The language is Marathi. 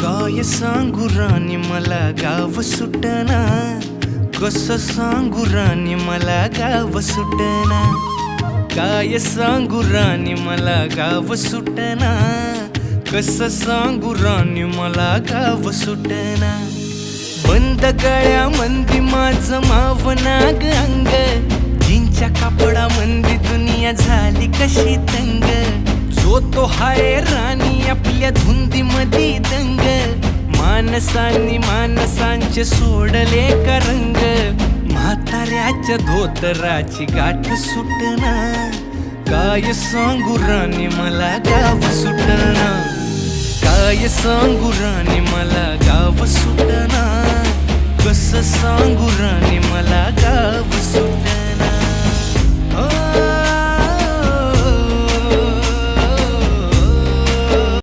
काय सांगू राणी मला गाव सुटना, कसं सांगू राणी मला गाव सुटना. काय सांगू राणी मला गाव सुटना, कसं सांगू राणी मला गाव सुटना. बंद गळ्यामंदी माझं मावनाग अंग, जीनच्या कापडामंदी दुनिया झाली कशी तंग. जो तो हाय राणी आपल्या धुंदीमधी दंग, माणसांनी माणसांचे सोडले का रंग. म्हाताऱ्याच्या धोतराची गाठ सुटना, काय सांगू राणी मला गाव सुटना. काय सांगू राणी मला गाव सुटना, कसं सांगू राणी मला गाव सुटना.